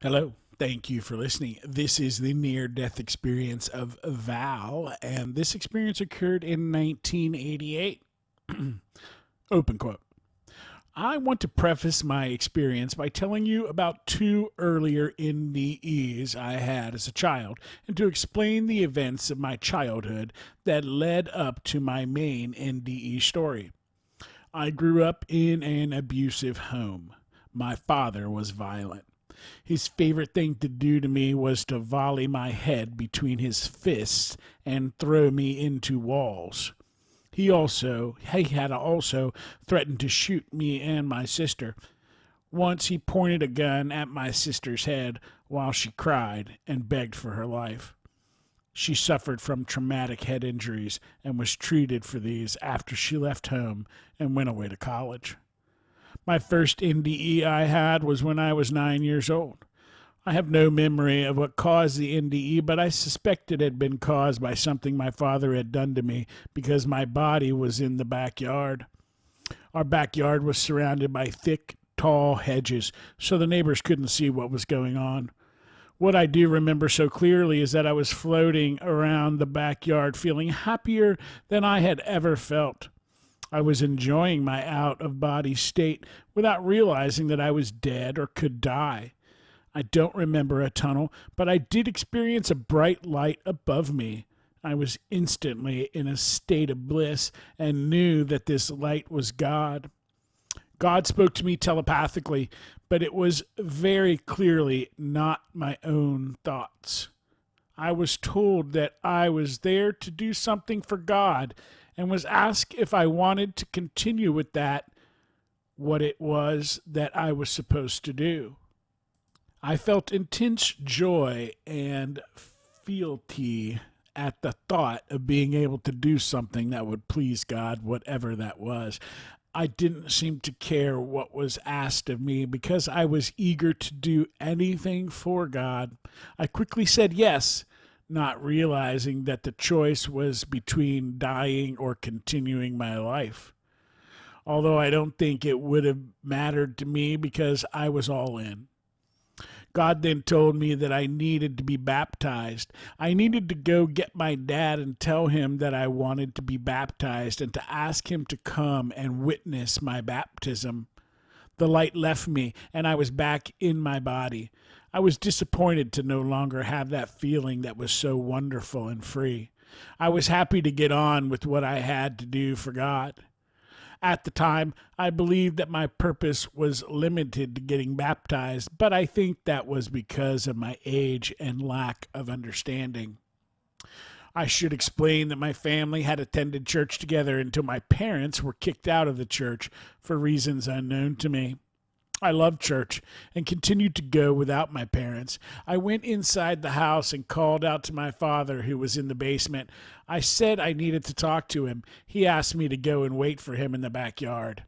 Hello. Thank you for listening. This is the near death experience of Val, and this experience occurred in 1988. Open quote. I want to preface my experience by telling you about two earlier NDEs I had as a child and to explain the events of my childhood that led up to my main NDE story. I grew up in an abusive home. My father was violent. His favorite thing to do to me was to volley my head between his fists and throw me into walls. He had also threatened to shoot me and my sister. Once he pointed a gun at my sister's head while she cried and begged for her life. She suffered from traumatic head injuries and was treated for these after she left home and went away to college. My first NDE I had was when I was 9 years old. I have no memory of what caused the NDE, but I suspect it had been caused by something my father had done to me because my body was in the backyard. Our backyard was surrounded by thick, tall hedges, so the neighbors couldn't see what was going on. What I do remember so clearly is that I was floating around the backyard feeling happier than I had ever felt. I was enjoying my out of body state without realizing that I was dead or could die. I don't remember a tunnel, but I did experience a bright light above me. I was instantly in a state of bliss and knew that this light was God. God spoke to me telepathically, but it was very clearly not my own thoughts. I was told that I was there to do something for God and was asked if I wanted to continue with that, what it was that I was supposed to do. I felt intense joy and fealty at the thought of being able to do something that would please God, whatever that was. I didn't seem to care what was asked of me because I was eager to do anything for God. I quickly said yes, not realizing that the choice was between dying or continuing my life. Although I don't think it would have mattered to me because I was all in. God then told me that I needed to be baptized. I needed to go get my dad and tell him that I wanted to be baptized and to ask him to come and witness my baptism. The light left me and I was back in my body. I was disappointed to no longer have that feeling that was so wonderful and free. I was happy to get on with what I had to do for God. At the time, I believed that my purpose was limited to getting baptized, but I think that was because of my age and lack of understanding. I should explain that my family had attended church together until my parents were kicked out of the church for reasons unknown to me. I loved church and continued to go without my parents. I went inside the house and called out to my father, who was in the basement. I said I needed to talk to him. He asked me to go and wait for him in the backyard.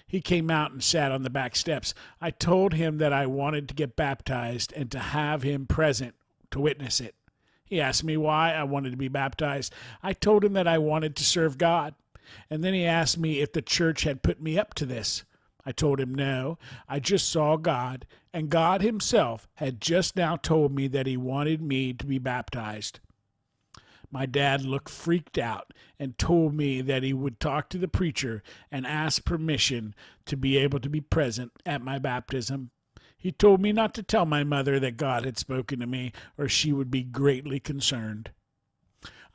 He came out and sat on the back steps. I told him that I wanted to get baptized and to have him present to witness it. He asked me why I wanted to be baptized. I told him that I wanted to serve God. And then he asked me if the church had put me up to this. I told him no, I just saw God, and God himself had just now told me that he wanted me to be baptized. My dad looked freaked out and told me that he would talk to the preacher and ask permission to be able to be present at my baptism. He told me not to tell my mother that God had spoken to me, or she would be greatly concerned.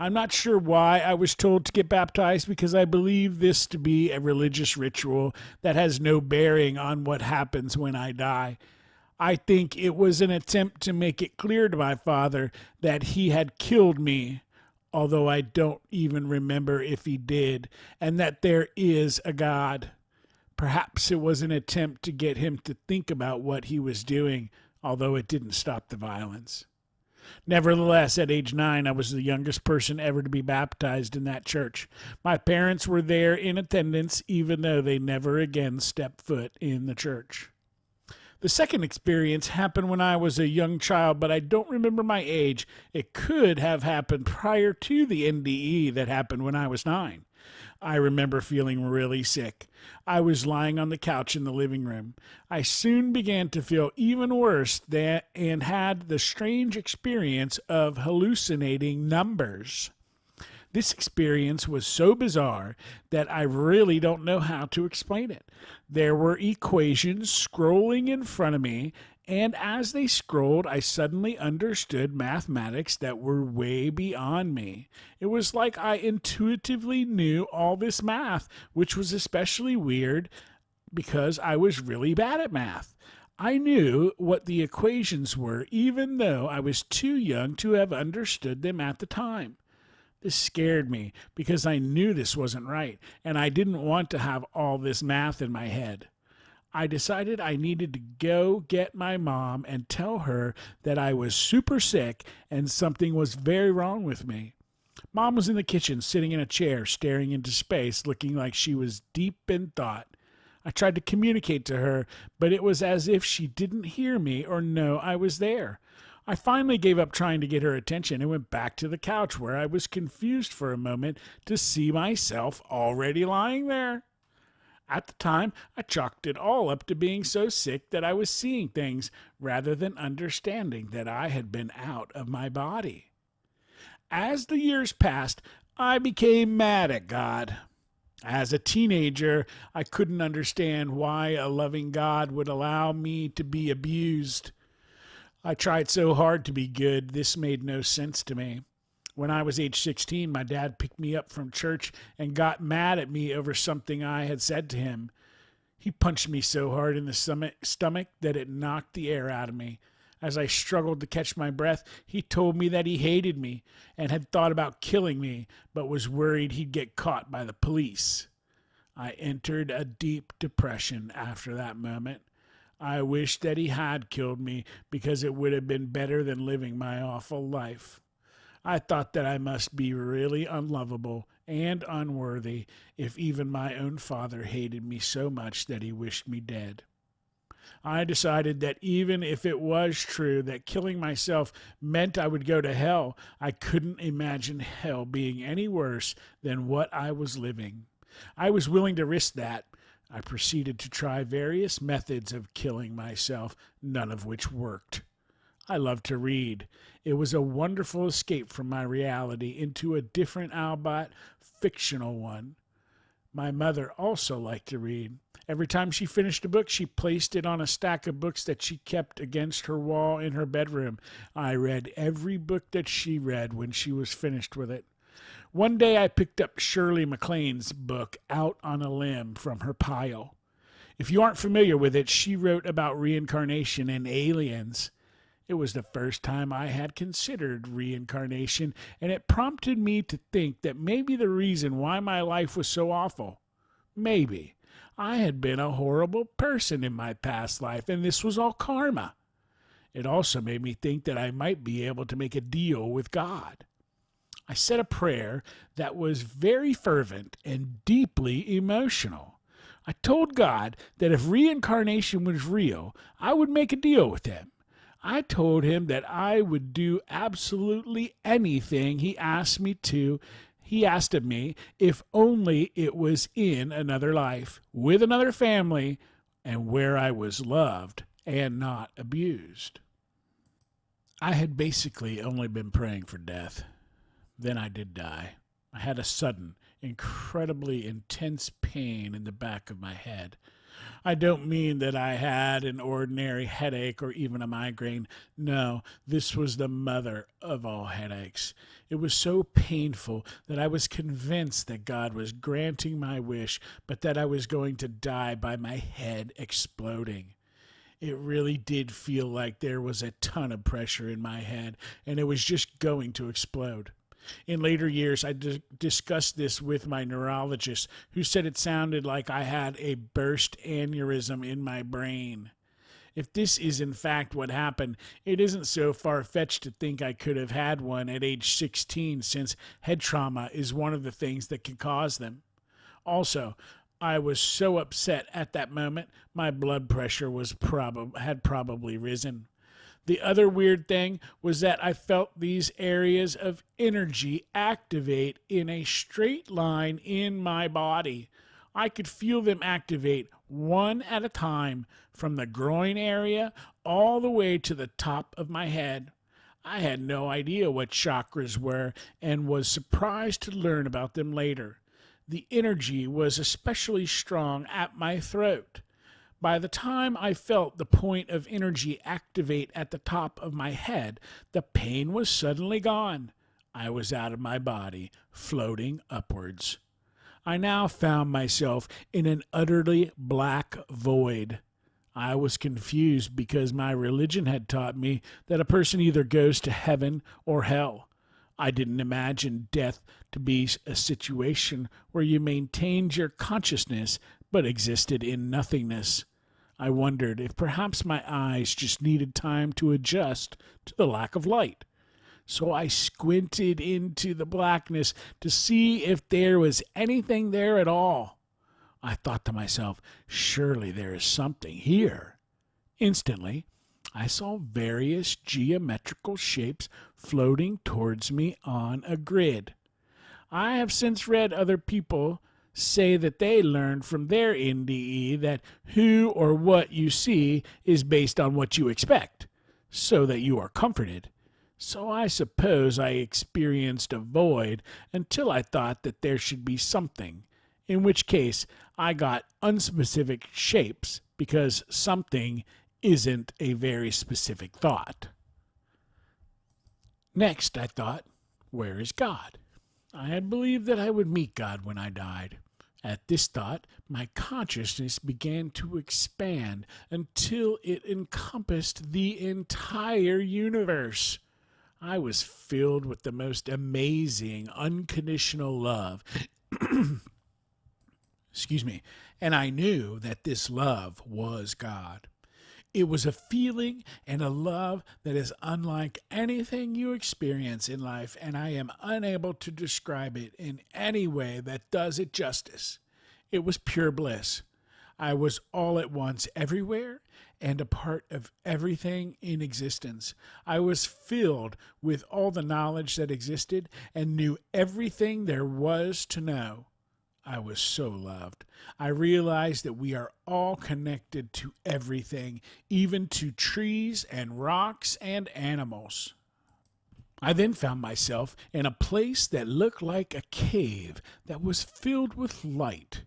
I'm not sure why I was told to get baptized because I believe this to be a religious ritual that has no bearing on what happens when I die. I think it was an attempt to make it clear to my father that he had killed me, although I don't even remember if he did, and that there is a God. Perhaps it was an attempt to get him to think about what he was doing, although it didn't stop the violence. Nevertheless, at age 9, I was the youngest person ever to be baptized in that church. My parents were there in attendance, even though they never again stepped foot in the church. The second experience happened when I was a young child, but I don't remember my age. It could have happened prior to the NDE that happened when I was 9. I remember feeling really sick. I was lying on the couch in the living room. I soon began to feel even worse and had the strange experience of hallucinating numbers. This experience was so bizarre that I really don't know how to explain it. There were equations scrolling in front of me, and as they scrolled, I suddenly understood mathematics that were way beyond me. It was like I intuitively knew all this math, which was especially weird because I was really bad at math. I knew what the equations were, even though I was too young to have understood them at the time. This scared me because I knew this wasn't right, and I didn't want to have all this math in my head. I decided I needed to go get my mom and tell her that I was super sick and something was very wrong with me. Mom was in the kitchen, sitting in a chair, staring into space, looking like she was deep in thought. I tried to communicate to her, but it was as if she didn't hear me or know I was there. I finally gave up trying to get her attention and went back to the couch where I was confused for a moment to see myself already lying there. At the time, I chalked it all up to being so sick that I was seeing things rather than understanding that I had been out of my body. As the years passed, I became mad at God. As a teenager, I couldn't understand why a loving God would allow me to be abused. I tried so hard to be good, this made no sense to me. When I was age 16, my dad picked me up from church and got mad at me over something I had said to him. He punched me so hard in the stomach that it knocked the air out of me. As I struggled to catch my breath, he told me that he hated me and had thought about killing me, but was worried he'd get caught by the police. I entered a deep depression after that moment. I wished that he had killed me because it would have been better than living my awful life. I thought that I must be really unlovable and unworthy if even my own father hated me so much that he wished me dead. I decided that even if it was true that killing myself meant I would go to hell, I couldn't imagine hell being any worse than what I was living. I was willing to risk that. I proceeded to try various methods of killing myself, none of which worked. I loved to read. It was a wonderful escape from my reality into a different, albeit fictional one. My mother also liked to read. Every time she finished a book, she placed it on a stack of books that she kept against her wall in her bedroom. I read every book that she read when she was finished with it. One day I picked up Shirley MacLaine's book, Out on a Limb, from her pile. If you aren't familiar with it, she wrote about reincarnation and aliens. It was the first time I had considered reincarnation, and it prompted me to think that maybe the reason why my life was so awful, maybe I had been a horrible person in my past life, and this was all karma. It also made me think that I might be able to make a deal with God. I said a prayer that was very fervent and deeply emotional. I told God that if reincarnation was real, I would make a deal with him. I told him that I would do absolutely anything he asked me to. He asked of me if only it was in another life, with another family, and where I was loved and not abused. I had basically only been praying for death. Then I did die. I had a sudden, incredibly intense pain in the back of my head. I don't mean that I had an ordinary headache or even a migraine. No, this was the mother of all headaches. It was so painful that I was convinced that God was granting my wish, but that I was going to die by my head exploding. It really did feel like there was a ton of pressure in my head, and it was just going to explode. In later years, I discussed this with my neurologist, who said it sounded like I had a burst aneurysm in my brain. If this is in fact what happened, it isn't so far-fetched to think I could have had one at age 16, since head trauma is one of the things that can cause them. Also, I was so upset at that moment, my blood pressure had probably risen. The other weird thing was that I felt these areas of energy activate in a straight line in my body. I could feel them activate one at a time from the groin area all the way to the top of my head. I had no idea what chakras were and was surprised to learn about them later. The energy was especially strong at my throat. By the time I felt the point of energy activate at the top of my head, the pain was suddenly gone. I was out of my body, floating upwards. I now found myself in an utterly black void. I was confused because my religion had taught me that a person either goes to heaven or hell. I didn't imagine death to be a situation where you maintained your consciousness but existed in nothingness. I wondered if perhaps my eyes just needed time to adjust to the lack of light. So I squinted into the blackness to see if there was anything there at all. I thought to myself, surely there is something here. Instantly, I saw various geometrical shapes floating towards me on a grid. I have since read other people say that they learned from their NDE that who or what you see is based on what you expect, so that you are comforted. So I suppose I experienced a void until I thought that there should be something, in which case I got unspecific shapes because something isn't a very specific thought. Next, I thought, where is God? I had believed that I would meet God when I died. At this thought, my consciousness began to expand until it encompassed the entire universe. I was filled with the most amazing, unconditional love. Excuse me. And I knew that this love was God. It was a feeling and a love that is unlike anything you experience in life, and I am unable to describe it in any way that does it justice. It was pure bliss. I was all at once everywhere and a part of everything in existence. I was filled with all the knowledge that existed and knew everything there was to know. I was so loved. I realized that we are all connected to everything, even to trees and rocks and animals. I then found myself in a place that looked like a cave that was filled with light.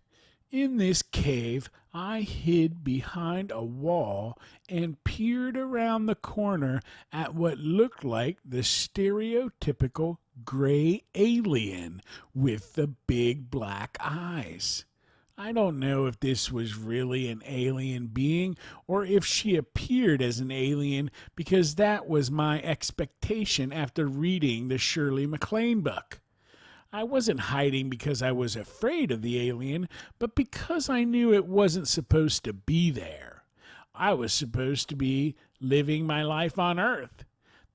In this cave, I hid behind a wall and peered around the corner at what looked like the stereotypical gray alien with the big black eyes. I don't know if this was really an alien being or if she appeared as an alien because that was my expectation after reading the Shirley MacLaine book. I wasn't hiding because I was afraid of the alien, but because I knew it wasn't supposed to be there. I was supposed to be living my life on Earth.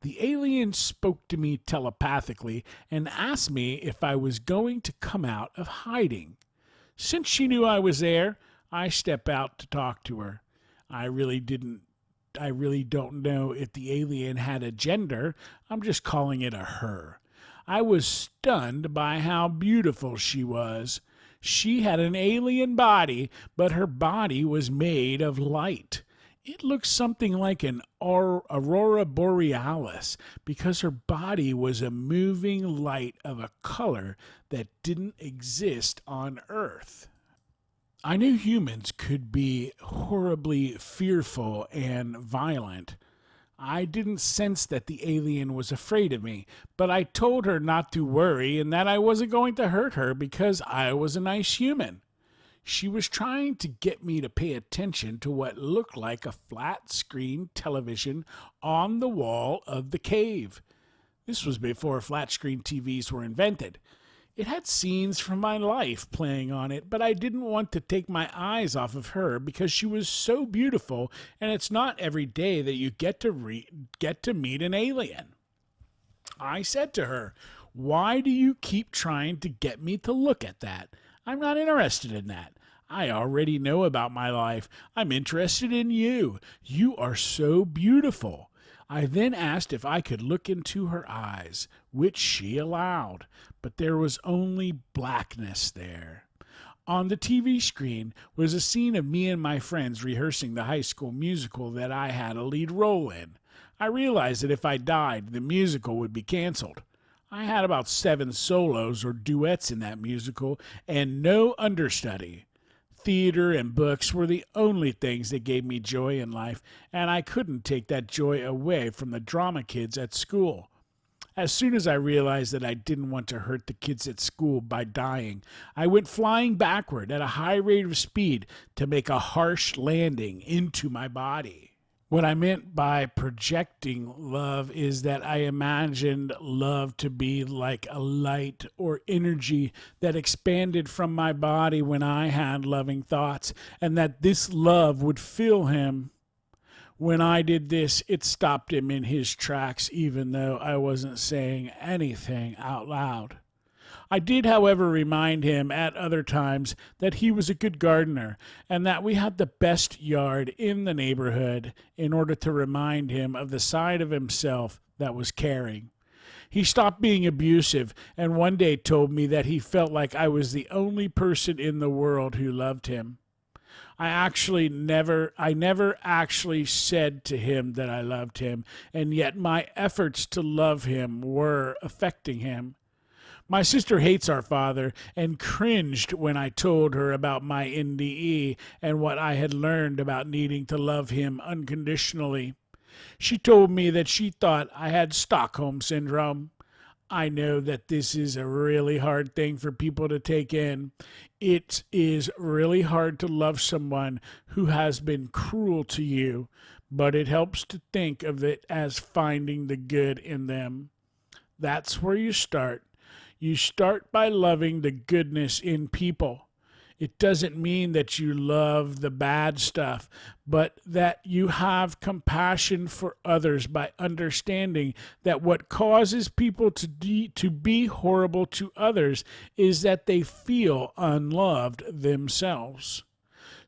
The alien spoke to me telepathically and asked me if I was going to come out of hiding. Since she knew I was there, I stepped out to talk to her. I really don't know if the alien had a gender. I'm just calling it a her. I was stunned by how beautiful she was. She had an alien body, but her body was made of light. It looked something like an aurora borealis because her body was a moving light of a color that didn't exist on Earth. I knew humans could be horribly fearful and violent. I didn't sense that the alien was afraid of me, but I told her not to worry and that I wasn't going to hurt her because I was a nice human. She was trying to get me to pay attention to what looked like a flat-screen television on the wall of the cave. This was before flat-screen TVs were invented. It had scenes from my life playing on it, but I didn't want to take my eyes off of her because she was so beautiful, and it's not every day that you get to meet an alien. I said to her, "Why do you keep trying to get me to look at that? I'm not interested in that. I already know about my life. I'm interested in you. You are so beautiful. I then asked if I could look into her eyes, which she allowed, but there was only blackness there. On the TV screen was a scene of me and my friends rehearsing the high school musical that I had a lead role in. I realized that if I died, the musical would be canceled. I had about 7 solos or duets in that musical and no understudy. Theater and books were the only things that gave me joy in life, and I couldn't take that joy away from the drama kids at school. As soon as I realized that I didn't want to hurt the kids at school by dying, I went flying backward at a high rate of speed to make a harsh landing into my body. What I meant by projecting love is that I imagined love to be like a light or energy that expanded from my body when I had loving thoughts, and that this love would fill him. When I did this, it stopped him in his tracks, even though I wasn't saying anything out loud. I did, however, remind him at other times that he was a good gardener and that we had the best yard in the neighborhood in order to remind him of the side of himself that was caring. He stopped being abusive and one day told me that he felt like I was the only person in the world who loved him. I never actually said to him that I loved him, and yet my efforts to love him were affecting him. My sister hates our father and cringed when I told her about my NDE and what I had learned about needing to love him unconditionally. She told me that she thought I had Stockholm Syndrome. I know that this is a really hard thing for people to take in. It is really hard to love someone who has been cruel to you, but it helps to think of it as finding the good in them. That's where you start. You start by loving the goodness in people. It doesn't mean that you love the bad stuff, but that you have compassion for others by understanding that what causes people to be horrible to others is that they feel unloved themselves.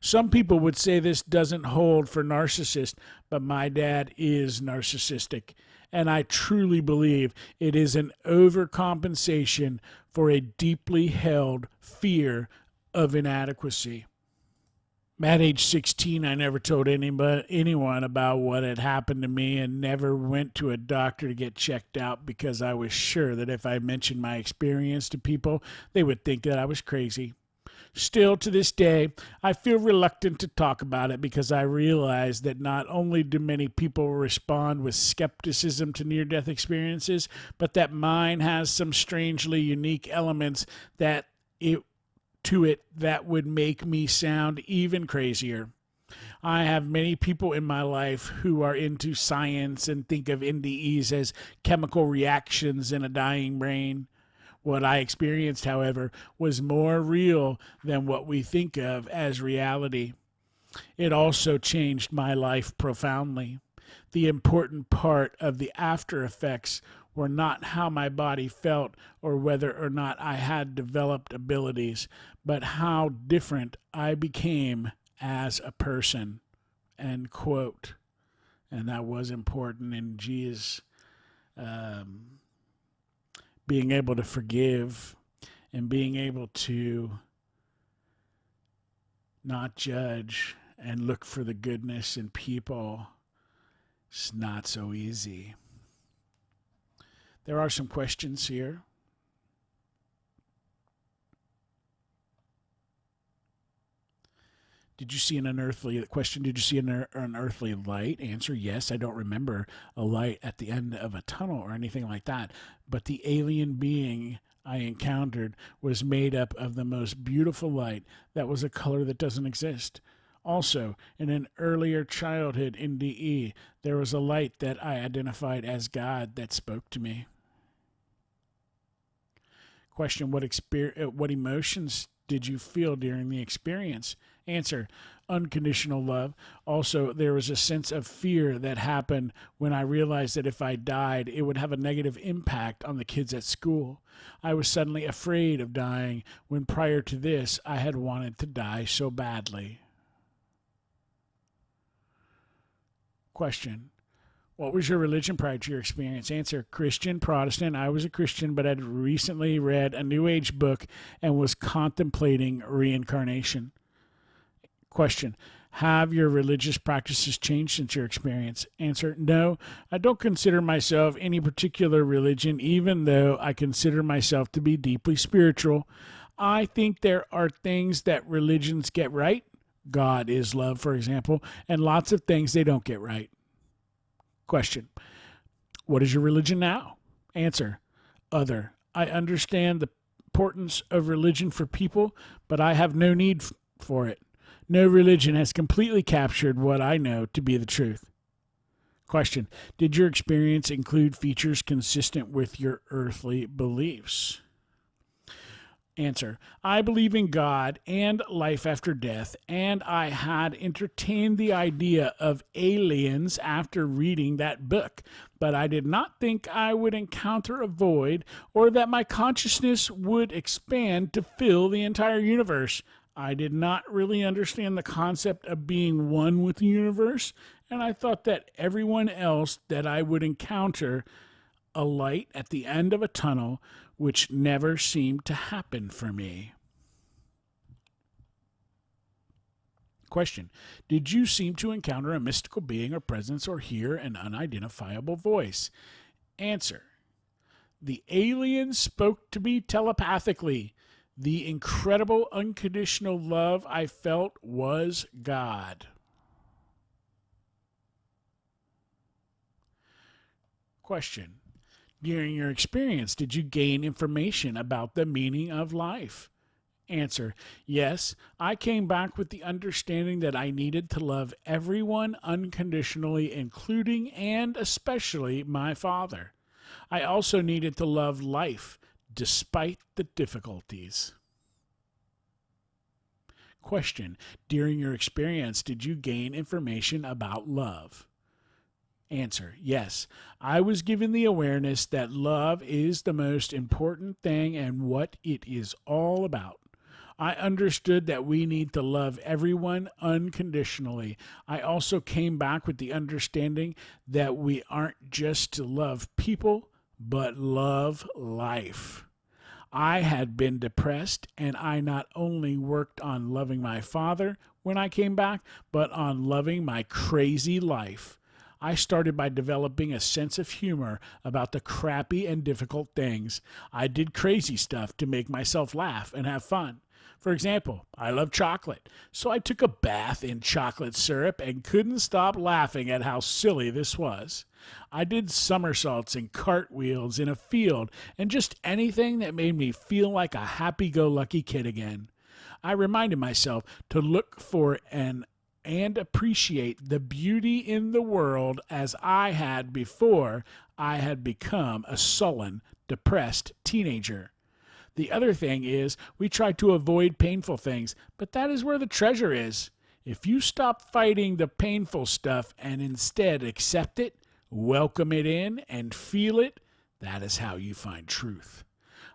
Some people would say this doesn't hold for narcissists, but my dad is narcissistic. And I truly believe it is an overcompensation for a deeply held fear of inadequacy. At age 16, I never told anyone about what had happened to me and never went to a doctor to get checked out because I was sure that if I mentioned my experience to people, they would think that I was crazy. Still, to this day, I feel reluctant to talk about it because I realize that not only do many people respond with skepticism to near-death experiences, but that mine has some strangely unique elements that would make me sound even crazier. I have many people in my life who are into science and think of NDEs as chemical reactions in a dying brain. What I experienced, however, was more real than what we think of as reality. It also changed my life profoundly. The important part of the after effects were not how my body felt or whether or not I had developed abilities, but how different I became as a person. End quote. And that was important, and geez, being able to forgive and being able to not judge and look for the goodness in people is not so easy. There are some questions here. Did you see an unearthly question? Did you see an unearthly light? Answer: yes. I don't remember a light at the end of a tunnel or anything like that. But the alien being I encountered was made up of the most beautiful light that was a color that doesn't exist. Also, in an earlier childhood NDE, there was a light that I identified as God that spoke to me. Question: what emotions did you feel during the experience? Answer: unconditional love. Also, there was a sense of fear that happened when I realized that if I died, it would have a negative impact on the kids at school. I was suddenly afraid of dying when prior to this, I had wanted to die so badly. Question: What was your religion prior to your experience? Answer, Christian, Protestant. I was a Christian, but I'd recently read a New Age book and was contemplating reincarnation. Question, have your religious practices changed since your experience? Answer, no, I don't consider myself any particular religion, even though I consider myself to be deeply spiritual. I think there are things that religions get right. God is love, for example, and lots of things they don't get right. Question, what is your religion now? Answer, other. I understand the importance of religion for people, but I have no need for it. No religion has completely captured what I know to be the truth. Question, did your experience include features consistent with your earthly beliefs? Answer, I believe in God and life after death, and I had entertained the idea of aliens after reading that book, but I did not think I would encounter a void or that my consciousness would expand to fill the entire universe. I did not really understand the concept of being one with the universe, and I thought that everyone else that I would encounter a light at the end of a tunnel, which never seemed to happen for me. Question, did you seem to encounter a mystical being or presence or hear an unidentifiable voice? Answer, the aliens spoke to me telepathically. The incredible unconditional love I felt was God. Question, during your experience, did you gain information about the meaning of life? Answer, yes, I came back with the understanding that I needed to love everyone unconditionally, including and especially my father. I also needed to love life, despite the difficulties. Question, during your experience, did you gain information about love? Answer, yes. I was given the awareness that love is the most important thing and what it is all about. I understood that we need to love everyone unconditionally. I also came back with the understanding that we aren't just to love people, but love life. I had been depressed, and I not only worked on loving my father when I came back, but on loving my crazy life. I started by developing a sense of humor about the crappy and difficult things. I did crazy stuff to make myself laugh and have fun. For example, I love chocolate, so I took a bath in chocolate syrup and couldn't stop laughing at how silly this was. I did somersaults and cartwheels in a field and just anything that made me feel like a happy-go-lucky kid again. I reminded myself to look for and appreciate the beauty in the world as I had before I had become a sullen, depressed teenager. The other thing is we try to avoid painful things, but that is where the treasure is. If you stop fighting the painful stuff and instead accept it, welcome it in, and feel it, that is how you find truth.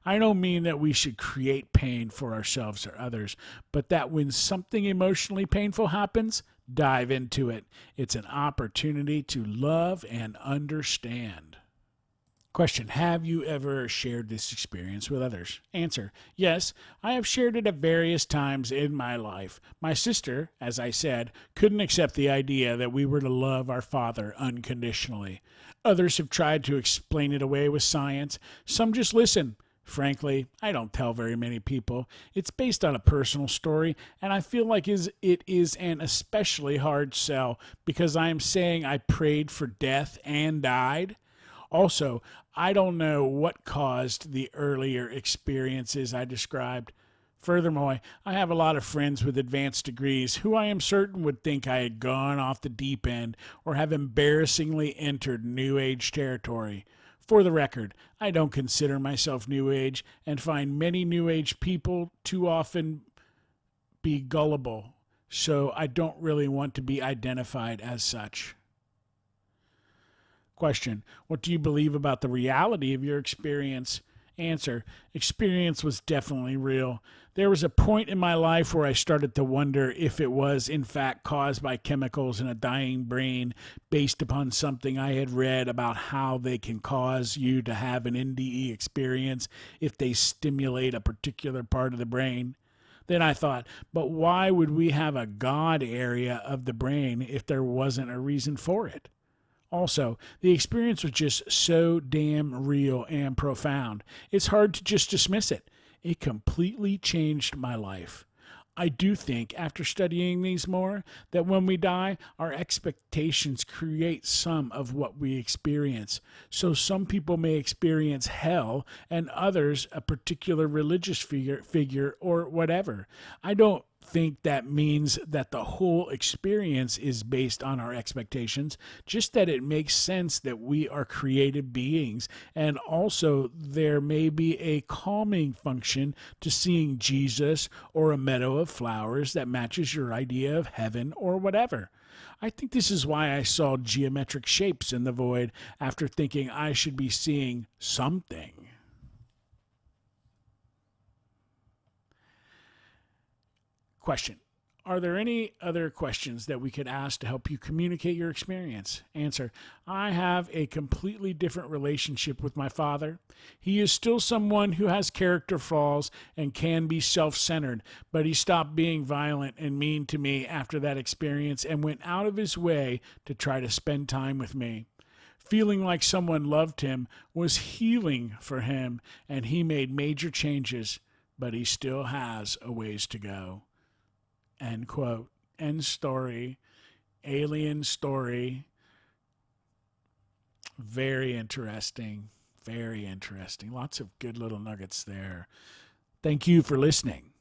I don't mean that we should create pain for ourselves or others, but that when something emotionally painful happens, dive into it. It's an opportunity to love and understand. Question, have you ever shared this experience with others? Answer, yes, I have shared it at various times in my life. My sister, as I said, couldn't accept the idea that we were to love our father unconditionally. Others have tried to explain it away with science. Some just listen. Frankly, I don't tell very many people. It's based on a personal story, and I feel like it is an especially hard sell because I am saying I prayed for death and died. Also, I don't know what caused the earlier experiences I described. Furthermore, I have a lot of friends with advanced degrees who I am certain would think I had gone off the deep end or have embarrassingly entered New Age territory. For the record, I don't consider myself New Age and find many New Age people too often be gullible, so I don't really want to be identified as such. Question, what do you believe about the reality of your experience? Answer: experience was definitely real. There was a point in my life where I started to wonder if it was, in fact, caused by chemicals in a dying brain based upon something I had read about how they can cause you to have an NDE experience if they stimulate a particular part of the brain. Then I thought, but why would we have a God area of the brain if there wasn't a reason for it? Also, the experience was just so damn real and profound. It's hard to just dismiss it. It completely changed my life. I do think, after studying these more, that when we die, our expectations create some of what we experience. So some people may experience hell and others a particular religious figure or whatever. I don't think that means that the whole experience is based on our expectations, just that it makes sense that we are creative beings, and also there may be a calming function to seeing Jesus or a meadow of flowers that matches your idea of heaven or whatever. I think this is why I saw geometric shapes in the void after thinking I should be seeing something. Question: are there any other questions that we could ask to help you communicate your experience? Answer: I have a completely different relationship with my father. He is still someone who has character flaws and can be self-centered, but he stopped being violent and mean to me after that experience and went out of his way to try to spend time with me. Feeling like someone loved him was healing for him, and he made major changes, but he still has a ways to go. End quote. End story. Alien story. Very interesting. Very interesting. Lots of good little nuggets there. Thank you for listening.